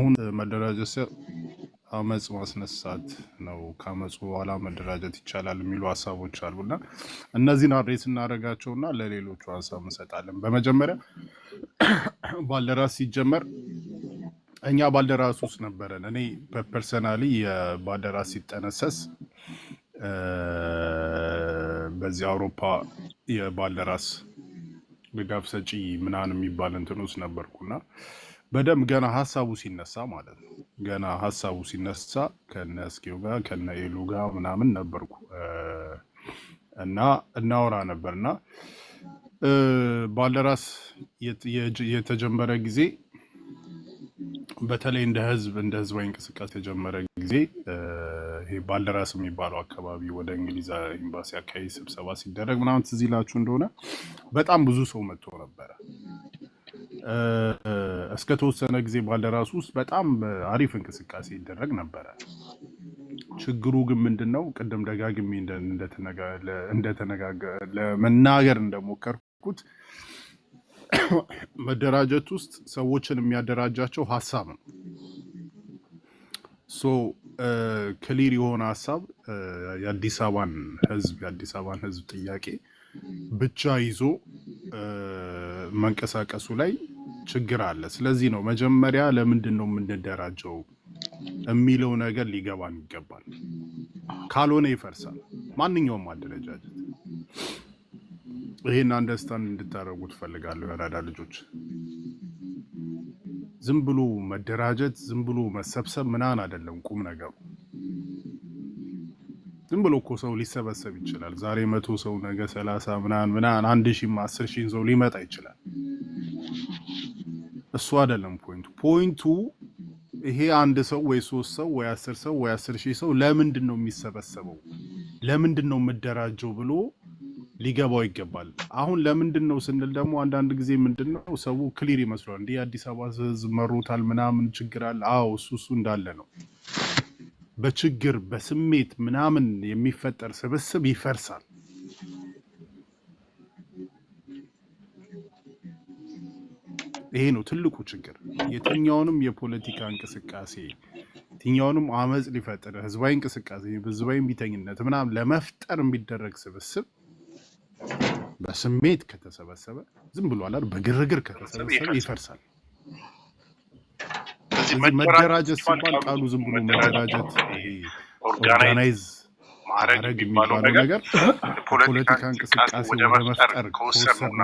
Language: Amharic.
አሁን መደራጀት አመጽ ማስነሳት ነው። ከአመጹ በኋላ መደራጀት ይቻላል የሚሉ ሀሳቦች አሉና እነዚህን አድሬስ እናደርጋቸውና ለሌሎቹ ሀሳብ እንሰጣለን። በመጀመሪያ ባልደራስ ሲጀመር እኛ ባልደራስ ውስጥ ነበረን። እኔ በፐርሰናሊ የባልደራስ ሲጠነሰስ በዚህ አውሮፓ የባልደራስ ድጋፍ ሰጪ ምናምን የሚባል እንትን ውስጥ ነበርኩና በደንብ ገና ሀሳቡ ሲነሳ ማለት ነው። ገና ሀሳቡ ሲነሳ ከነ እስኪው ጋር ከነ ኤሉ ጋር ምናምን ነበርኩ እና እናወራ ነበርና ባልደራስ የተጀመረ ጊዜ በተለይ እንደ ህዝባዊ እንቅስቃሴ የተጀመረ ጊዜ ይሄ ባልደራስ የሚባለው አካባቢ ወደ እንግሊዝ ኤምባሲ አካባቢ ስብሰባ ሲደረግ ምናምን ትዝ ይላችሁ እንደሆነ በጣም ብዙ ሰው መጥቶ ነበረ። እስከ ተወሰነ ጊዜ ባልደራስ ውስጥ በጣም አሪፍ እንቅስቃሴ ይደረግ ነበረ። ችግሩ ግን ምንድነው? ቅድም ደጋግሜ ለመናገር እንደሞከርኩት መደራጀት ውስጥ ሰዎችን የሚያደራጃቸው ሀሳብ ነው። ክሊር የሆነ ሀሳብ የአዲስ አበባን ህዝብ ጥያቄ ብቻ ይዞ መንቀሳቀሱ ላይ ችግር አለ። ስለዚህ ነው መጀመሪያ ለምንድን ነው የምንደራጀው የሚለው ነገር ሊገባን ይገባል። ካልሆነ ይፈርሳል ማንኛውም አደረጃጀት። ይሄን አንደርስታንድ እንድታደርጉ ትፈልጋለሁ የአራዳ ልጆች። ዝም ብሎ መደራጀት ዝም ብሎ መሰብሰብ ምናምን አይደለም ቁም ነገሩ። ዝም ብሎ እኮ ሰው ሊሰበሰብ ይችላል። ዛሬ 100 ሰው ነገ 30 ምናምን 1000 10,000 ሰው ሊመጣ ይችላል። እሱ አይደለም ፖይንቱ። ይሄ አንድ ሰው ወይ 3 ሰው ወይ 10 ሰው ወይ 10,000 ሰው ለምንድን ነው የሚሰበሰበው? ለምንድን ነው የምደራጀው ብሎ ሊገባው ይገባል። አሁን ለምንድን ነው ስንል ደግሞ አንዳንድ ጊዜ ምንድነው ሰው ክሊር ይመስላል። እንዴ አዲስ አበባ ህዝብ መሮታል ምናምን ችግር አለ። አዎ እሱ እንዳለ ነው። በችግር በስሜት ምናምን የሚፈጠር ስብስብ ይፈርሳል። ይሄ ነው ትልቁ ችግር። የትኛውንም የፖለቲካ እንቅስቃሴ የትኛውንም አመጽ ሊፈጥር ህዝባዊ እንቅስቃሴ ህዝባዊ ቢተኝነት ምናምን ለመፍጠር የሚደረግ ስብስብ በስሜት ከተሰበሰበ ዝም ብሎ አላል በግርግር ከተሰበሰበ ይፈርሳል። መደራጀት ሲባል ቃሉ ዝም ብሎ መደራጀት ኦርጋናይዝ ማድረግ የሚባለው ነገር ፖለቲካ እንቅስቃሴ ወደ መፍጠር ከወሰንና